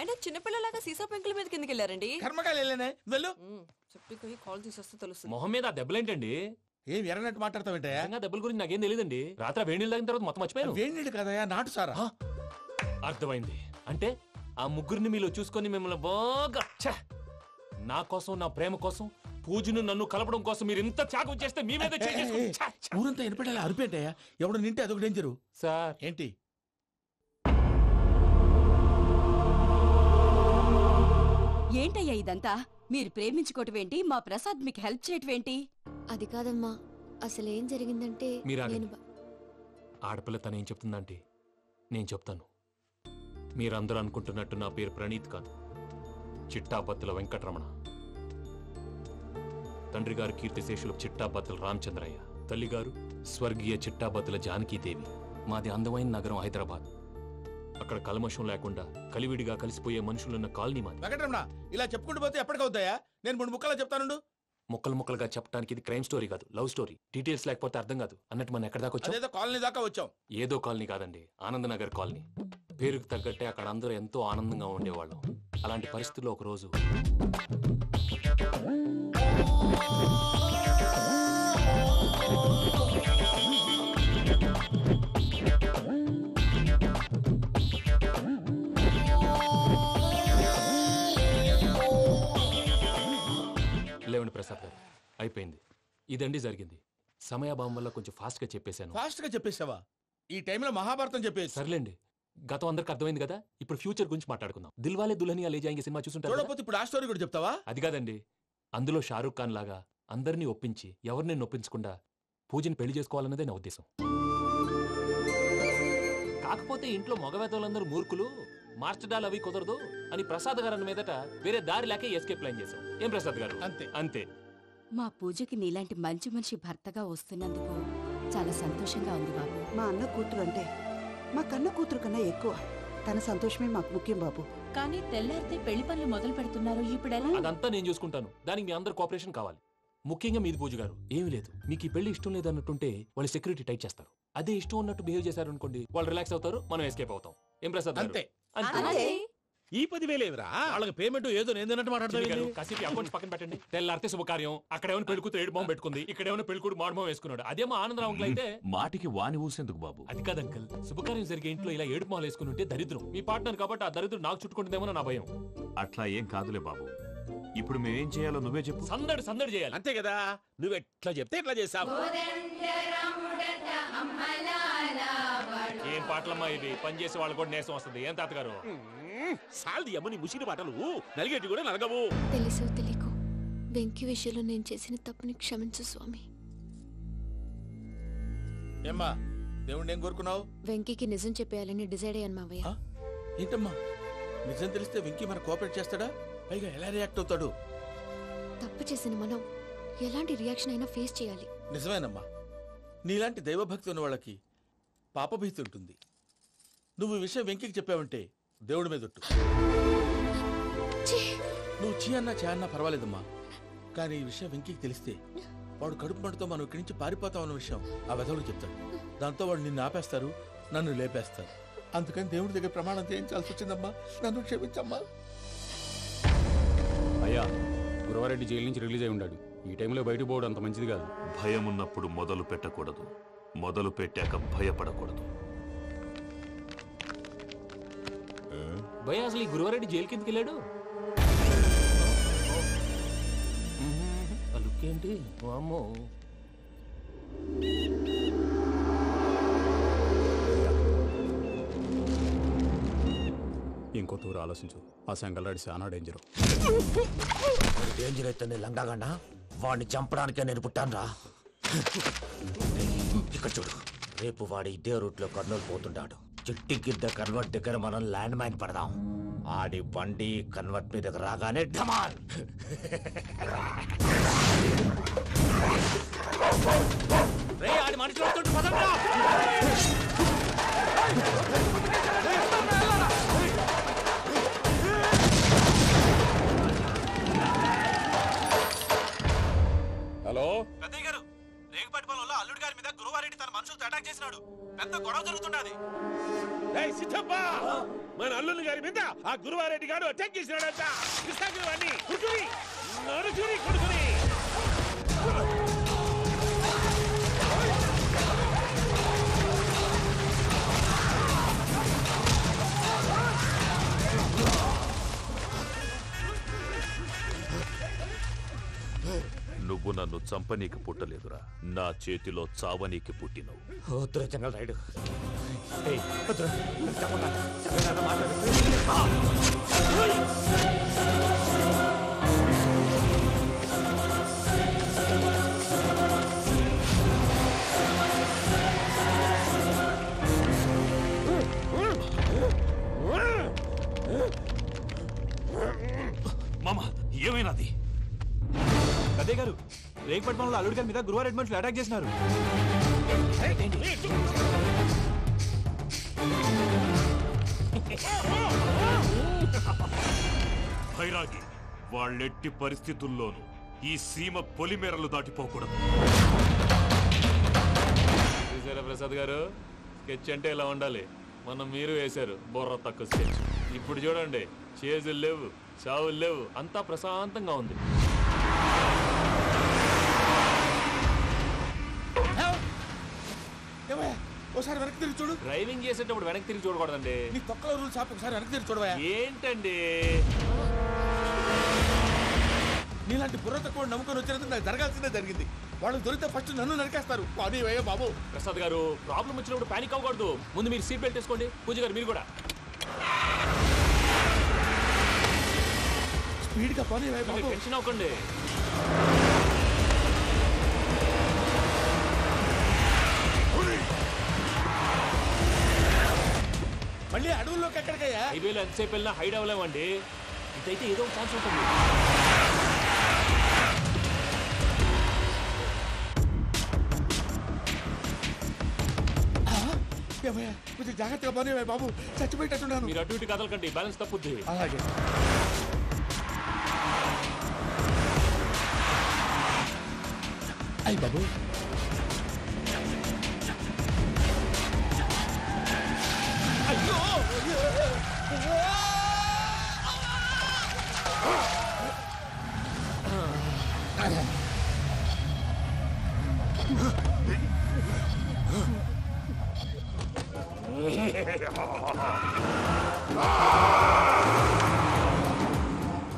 ఆయన చిన్నపిల్లలాగా సీసా పెంకుల మీద కిందకి వెళ్ళారండి. కర్మకాయలు వెళ్ళానే వెళ్ళు. చెప్పి కాల్ తీసేస్తే తెలుస్తుంది. మొహం మీద ఆ దెబ్బలేంటండి? ఏం ఎర్రనట్టు మాట్లాడతావేంటయ్యా? దెబ్బల గురించి నాకేం తెలియదండి. రాత్రి వేడి నీళ్ళు తాగిన తర్వాత మొత్తం మర్చిపోయాను. వేడి నీళ్ళు కదయా, నాటు సారా. అర్థమైంది. అంటే ఆ ముగ్గురిని మీలో చూసుకొని మిమ్మల్ని బాగా నా కోసం, నా ప్రేమ కోసం, పూజను నన్ను కలపడం కోసం మీరు ఇంత త్యాగం చేస్తే మీ మీద ఊరంతా వినపడేలా అరిపేంటయ్యా? ఎవడు నింటే అదొక డేంజరు. సార్ ఏంటి ఏంటయ్యా ఇదంతా? మీరు ప్రేమించుకోవటమేంటి, మా ప్రసాద్ మీకు హెల్ప్ చేయటమేంటి? అది కాదమ్మా, అసలేం జరిగిందంటే ఆడపిల్ల తనేం చెప్తుందంటే నేను చెప్తాను. మీరందరూ అనుకుంటున్నట్టు నా పేరు ప్రణీత్ కాదు, చిట్టాబత్తుల వెంకటరమణ. తండ్రి గారు కీర్తిశేషులు చిట్టాబత్తుల రామచంద్రయ్య, తల్లిగారు స్వర్గీయ చిట్టాబత్తుల జానకీదేవి. మాది అందమైన నగరం హైదరాబాద్. అక్కడ కల్మషం లేకుండా కలివిడిగా కలిసిపోయే మనుషులున్న కాలనీ మాది. వెంకటరమణ, ఇలా చెప్పుకుంటూ పోతే ఎప్పటికవుతాయా? నేను 3 ముక్కలా చెప్తానుండు. ముక్కలు ముక్కలుగా చెప్పడానికి ఇది క్రైమ్ స్టోరీ కాదు, లవ్ స్టోరీ. డీటెయిల్స్ లేకపోతే అర్థం కాదు. అన్నట్టు మనం ఎక్కడ దాకా వచ్చాం? ఏదో కాలనీ దాకా వచ్చాం. ఏదో కాలనీ కాదండి, ఆనందనగర్ కాలనీ. పేరుకు తగ్గట్టే అక్కడ అందరూ ఎంతో ఆనందంగా ఉండేవాళ్ళం. అలాంటి పరిస్థితుల్లో ఒకరోజు లేవండి ప్రసాద్ గారు, అయిపోయింది. ఇదండి జరిగింది. సమయాభావం వల్ల కొంచెం ఫాస్ట్ గా చెప్పేశాను. ఫాస్ట్ గా చెప్పేసావా? ఈ టైంలో మహాభారతం చెప్పేసి. సర్లేండి, గతం అందరికి అర్థమైంది కదా. ఇప్పుడు ఫ్యూచర్ గురించి మాట్లాడుకుందాం. దిల్వాలే దుల్హనియా లే జాయేంగే సినిమా చూసుంటారు. చూడకపోతే ఇప్పుడు ఆ స్టోరీ కూడా చెప్తావా? అది కాదండి, అందులో షారూఖ్ ఖాన్ లాగా అందరినీ ఒప్పించి ఎవరిని నొప్పించకుండా పూజని పెళ్లి చేసుకోవాలన్నదే నా ఉద్దేశం. కాకపోతే ఇంట్లో మగవేతలందరూ మూర్ఖులు, మార్చడాలు అవి కుదరదు అని ప్రసాద్ గారు అన్న మీదట వేరే దారి లేక ఎస్కేప్ ప్లాన్ చేశాం. ఏం ప్రసాద్ గారు? అంతే అంతే. మా పూజకి నీలాంటి మంచి మనిషి భర్తగా వస్తున్నందుకు చాలా సంతోషంగా ఉంది బాబు. మా అన్న కూతురు అంటే మా కన్న కూతురు కన్నా ఎక్కువ. తన సంతోషమే మాకు ముఖ్యం బాబు. కానీ తెల్లారితే పెళ్లి పనులు మొదలు పెడుతున్నారు, ఇప్పుడెలా? అదంతా నేను చూసుకుంటాను. దానికి మీ అందరు కోఆపరేషన్ కావాలి. ముఖ్యంగా మీది పూజ గారు. ఏమీ లేదు, మీకు ఈ పెళ్లి ఇష్టం లేదన్నట్టుంటే వాళ్ళు సెక్యూరిటీ టైట్ చేస్తారు. అదే ఇష్టం ఉన్నట్టు బిహేవ్ చేశారు అనుకోండి, వాళ్ళు రిలాక్స్ అవుతారు, మనం ఎస్కేప్ అవుతాం. ఏం ప్రసాద్ గారు? అంతే. ఈ 10,000 ఏవిరా? వాళ్ళకి పేమెంట్ ఏదో నేను మాట్లాడతాను. కాసేపు అకౌంట్స్ పక్కన పెట్టండి. తెల్లారితే శుభకార్యం, అక్కడేమైనా పెళ్లికూతురు ఏడు మొహం పెట్టుకుంది, ఇక్కడేమైనా పెళ్లికూడు మాడు మొహం వేసుకున్నాడు. అదేమో ఆనందరావు అంకుల్ అయితే మాటికి వాని ఊసేందుకు బాబు? అది కాదు అంకుల్, శుభకార్యం జరిగే ఇంట్లో ఇలా ఏడు మొహలు వేసుకుని ఉంటే దరిద్రం. మీ పార్ట్నర్ కాబట్టి ఆ దరిద్రం నాకు చుట్టుకుంటుందేమో నా భయం. అట్లా ఏం కాదులే బాబు. ఇప్పుడు మేమేం చేయాలో నువ్వే చెప్పు. సందడి సందడి చేయాలి. అంతే కదా, నువ్వు ఎట్లా చెప్తే ఎట్లా చేసావు. ఏం పాటలమ్మా ఇవి? పని చేసే వాళ్ళు కూడా నేసం వస్తుంది. ఏం తాతగారు? సాల్ది అమ్మని ముసిరి పాటలు నలిగేటి కూడా నలగవు. తెలుసో తెలియకో వెంకీ విషయంలో నేను చేసిన తప్పుని క్షమించు స్వామి. ఏమ్మా, దేవుణ్ణి ఏం కోరుకున్నావు? వెంకీకి నిజం చెప్పేయాలని డిసైడ్ అయ్యాను మావయ్య. ఏంటమ్మా, నిజం తెలిస్తే వెంకీ మన కోఆపరేట్ చేస్తాడా? పైగా ఎలా రియాక్ట్ అవుతాడు? తప్పు చేసిన మనం ఎలాంటి రియాక్షన్ అయినా ఫేస్ చేయాలి. నిజమేనమ్మా, నీలాంటి దైవభక్తి ఉన్న వాళ్ళకి పాపభీతి ఉంటుంది. నువ్వు ఈ విషయం వెంకీకి చెప్పావంటే దేవుడి మీద ఒట్టు. నువ్వు చీ అన్నా చే అన్నా పర్వాలేదమ్మా, కానీ ఈ విషయం వెంకీకి తెలిస్తే వాడు కడుపు మంటతో మనం ఇక్కడి నుంచి పారిపోతాం అన్న విషయం ఆ వెధవుడు చెప్తాడు. దాంతో వాడు నిన్ను ఆపేస్తారు, నన్ను లేపేస్తారు. అందుకని దేవుడి దగ్గర ప్రమాణం చేయించాల్సి వచ్చిందమ్మా. నన్ను క్షమించమ్మా. అయ్యా, గురవారెడ్డి జైలు నుంచి రిలీజ్ అయి ఉన్నాడు. ఈ టైంలో బయటకు పోవడం అంత మంచిది కాదు. భయం ఉన్నప్పుడు మొదలు పెట్టకూడదు, మొదలు పెట్టాక భయపడకూడదు. భయ అసలు ఈ గురువారెడ్డి జైలు కిందకి వెళ్ళాడు. లుక్ ఏంటి? అమ్మో, ఇంకో తూరు ఆలోచించు. ఆ సంగల్రాడి చాలా డేంజర్. డేంజర్ అయితే లంగాగండా వాడిని చంపడానికే నేను పుట్టాను రా. ఇక్కడ చూడు, రేపు వాడి ఇదే రూట్ లో కర్నూలు పోతుంటాడు. చిట్టి గిద్ద కన్వర్ట్ దగ్గర మనం ల్యాండ్ మైన్ పడదాం. ఆడి బండి కన్వర్ట్ మీదకి రాగానే ఢమాల్. ఆడి మనుషులు వస్తుంటే పదండ్రా. హలో పెద్దయ్య గారు, రేగుపాటి పొలంలో అల్లుడి గారి మీద గురువారెడ్డి తన మనుషులతో అటాక్ చేసినాడు. పెద్ద గొడవ జరుగుతున్నది. మన అల్లుని గారి మీద ఆ గురువారెడ్డి గారు అటాక్ చేసినాడంట. కృష్ణాగిరి కుడుకుని నడుచుని కొడుకుని నువ్వు నన్ను చంపనీకి పుట్టలేదురా, నా చేతిలో చావనీకి పుట్టినవు. వద్దురా జంగల్ రైడ్. మామ ఏమైనాది? అదే గారు రేగుపట్నంలో అల్లుడి గారి మీద గురువారెడ్డి మనుషులు అటాక్ చేసినారు. భైరాగి, వాళ్ళెట్టి పరిస్థితుల్లోనూ ఈ సీమ పొలిమేరలు దాటిపోకూడదు. చూసారా ప్రసాద్ గారు, స్కెచ్ అంటే ఇలా ఉండాలి. మనం మీరు వేశారు బుర్ర తక్కువ స్కెచ్. ఇప్పుడు చూడండి, చేజులు లేవు, చావులు లేవు, అంతా ప్రశాంతంగా ఉంది. ఒకసారి వెనక్కి తిరిగి చూడు. డ్రైవింగ్ చేసేటప్పుడు వెనక్కి తిరిగి చూడకూడదండి. నీ తొక్కలో రూల్స్ ఆపి ఒకసారి వెనక్కి తిరిగి చూడవా. ఏంటండి నీలాంటి బుర్ర తక్కువ నమ్ముకొని వచ్చినందుకు నాకు జరగాల్సిందే జరిగింది. వాళ్ళు దొరికితే ఫస్ట్ నన్ను నరికేస్తారు. అది వయ్యో బాబు. ప్రసాద్ గారు, ప్రాబ్లం వచ్చినప్పుడు పానిక్ అవ్వకూడదు. ముందు మీరు సీట్ బెల్ట్ వేసుకోండి. పూజ గారు మీరు కూడా స్పీడ్గా పని బాబు. టెన్షన్ అవ్వకండి. మళ్ళీ అడవుల్లోకి ఎక్కడికయ్యా? హైవేలో ఎంతసేపు వెళ్ళినా హైడ్ అవ్వలేమండి. ఇదైతే ఏదో ఒక ఛాన్స్ ఉంటుంది. కొంచెం జాగ్రత్తగా పని బాబు, చచ్చిపోయేటట్టున్నాను. మీరు అటు ఇటు కదలకండి, బ్యాలెన్స్ తప్పుద్ది. అలాగే. అయ్యి బాబు, అయ్యో